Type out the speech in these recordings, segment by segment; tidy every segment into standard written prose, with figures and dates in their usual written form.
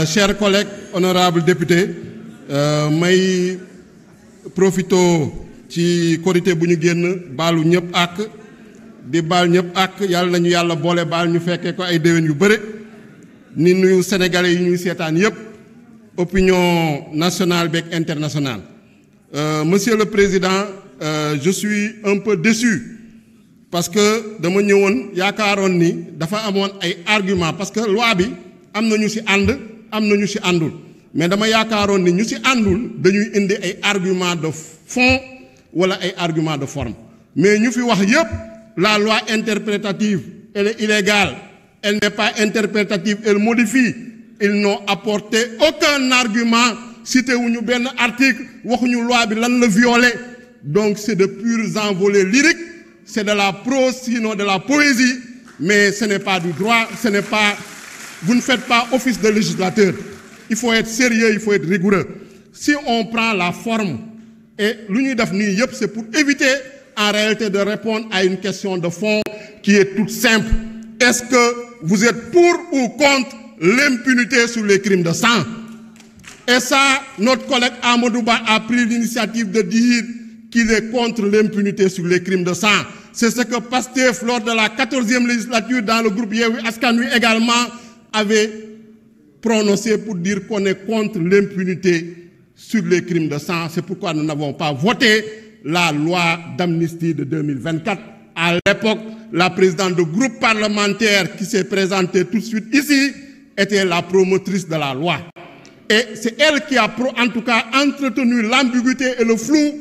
Chers collègues, honorables députés, may profito ci korité bu ñu génn baalu ñëpp ak di baal ñëpp ak yàlla nañu yàlla boole baal ñu fekkee ko ay déwén yu bëre ni nuyu sénégalais yi ñuy seetaan yëpp opinion nationale beeg internationale. Monsieur le Président, je suis un peu déçu parce que dama ñëwoon yaakaaroon ni dafa amoon ay argument parce que loi bi am na ñu ci ànd am na ñu ci àndul mais dama yaakaaroon ni ñu ci àndul dañuy indi ay argument de fond wala ay argument de forme mais ñu fi wax yépp la loi interprétative elle est illégale, elle n'est pas interprétative, elle modifie. Ils n'ont apporté aucun argument, cité wuñu benn article waxuñu loi bi lan la violer. Donc c'est de purs envolées lyriques, c'est de la prose sinon de la poésie, mais ce n'est pas du droit, ce n'est pas, vous ne faites pas office de législateur. Il faut être sérieux, il faut être rigoureux. Si on prend la forme et l'union d'avenir, c'est pour éviter en réalité de répondre à une question de fond qui est toute simple. Est-ce que vous êtes pour ou contre l'impunité sur les crimes de sang? Et ça, notre collègue Amadou Ba a pris l'initiative de dire qu'il est contre l'impunité sur les crimes de sang. C'est ce que Pastef, lors de la 14e législature, dans le groupe Yewwi Askan Wi également, avait prononcé pour dire qu'on est contre l'impunité sur les crimes de sang. C'est pourquoi nous n'avons pas voté la loi d'amnistie de 2024. À l'époque, la présidente du groupe parlementaire qui s'est présentée tout de suite ici était la promotrice de la loi. Et c'est elle qui a en tout cas entretenu l'ambiguïté et le flou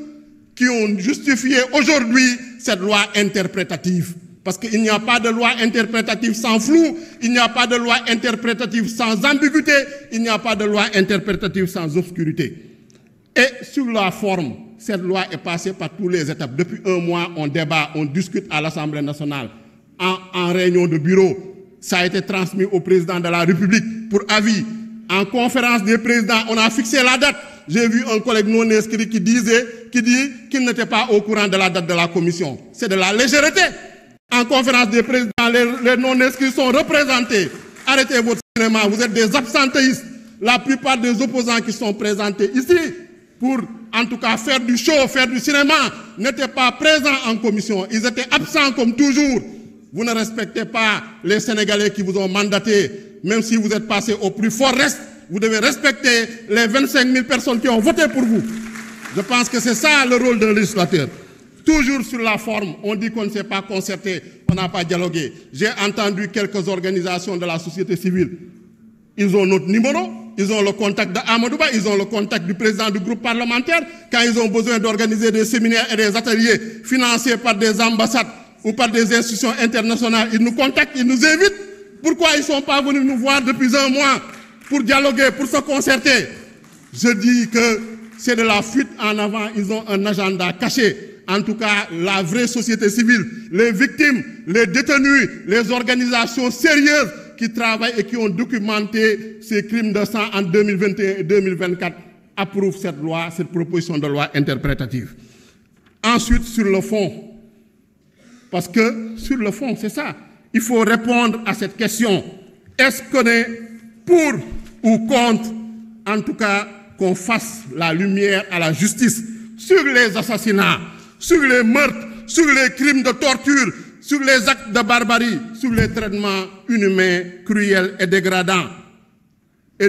qui ont justifié aujourd'hui cette loi interprétative. Parce qu'il n'y a pas de loi interprétative sans flou, il n'y a pas de loi interprétative sans ambiguïté, il n'y a pas de loi interprétative sans obscurité. Et sur la forme, cette loi est passée par toutes les étapes. Depuis un mois, on débat, on discute à l'Assemblée nationale, en réunion de bureau. Ça a été transmis au président de la République pour avis. En conférence des présidents, on a fixé la date. J'ai vu un collègue non inscrit qui dit qu'il n'était pas au courant de la date de la commission. C'est de la légèreté. En conférence des présidents, les non inscrits sont représentés. Arrêtez votre cinéma, vous êtes des absentéistes. La plupart des opposants qui sont présentés ici, pour en tout cas faire du show, faire du cinéma, n'étaient pas présents en commission. Ils étaient absents comme toujours. Vous ne respectez pas les Sénégalais qui vous ont mandaté. Même si vous êtes passé au plus fort reste, vous devez respecter les 25 000 personnes qui ont voté pour vous. Je pense que c'est ça le rôle d'un législateur. Toujours sur la forme, on dit qu'on ne s'est pas concerté, on n'a pas dialogué. J'ai entendu quelques organisations de la société civile. Ils ont notre numéro, ils ont le contact d'Amadou Ba, ils ont le contact du président du groupe parlementaire. Quand ils ont besoin d'organiser des séminaires et des ateliers financés par des ambassades ou par des institutions internationales, ils nous contactent, ils nous invitent. Pourquoi ils ne sont pas venus nous voir depuis un mois pour dialoguer, pour se concerter? Je dis que c'est de la fuite en avant, ils ont un agenda caché. En tout cas, la vraie société civile, les victimes, les détenus, les organisations sérieuses qui travaillent et qui ont documenté ces crimes de sang en 2021 et 2024 approuvent cette loi, cette proposition de loi interprétative. Ensuite, sur le fond, parce que sur le fond, c'est ça. Il faut répondre à cette question. Est-ce qu'on est pour ou contre, en tout cas, qu'on fasse la lumière à la justice sur les assassinats, sur les meurtres, sur les crimes de torture, sur les actes de barbarie, sur les traitements inhumains, cruels et dégradants. Et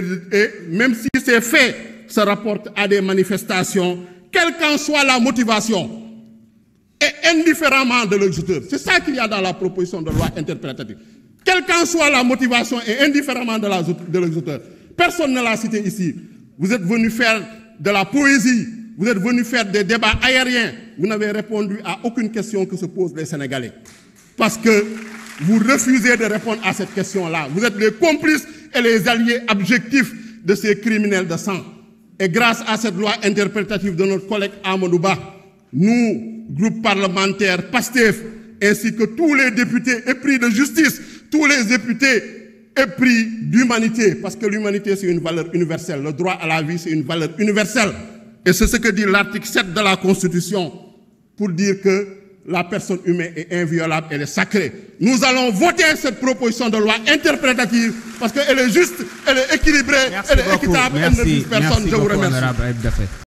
même si ces faits se rapportent à des manifestations, quelle qu'en soit la motivation, et indifféremment de l'exécuteur. C'est ça qu'il y a dans la proposition de loi interprétative. Quelle qu'en soit la motivation et indifféremment de l'exécuteur. Personne ne l'a cité ici. Vous êtes venu faire de la poésie, vous êtes venu faire des débats aériens. Vous n'avez répondu à aucune question que se posent les Sénégalais. Parce que vous refusez de répondre à cette question-là. Vous êtes les complices et les alliés objectifs de ces criminels de sang. Et grâce à cette loi interprétative de notre collègue Amadou Ba, nous, groupe parlementaire Pastef, ainsi que tous les députés épris de justice, tous les députés épris d'humanité, parce que l'humanité c'est une valeur universelle, le droit à la vie c'est une valeur universelle. Et c'est ce que dit l'article 7 de la Constitution, pour dire que la personne humaine est inviolable, elle est sacrée. Nous allons voter cette proposition de loi interprétative parce qu'elle est juste, elle est équilibrée, elle est équitable, elle ne vise personne. Je vous remercie.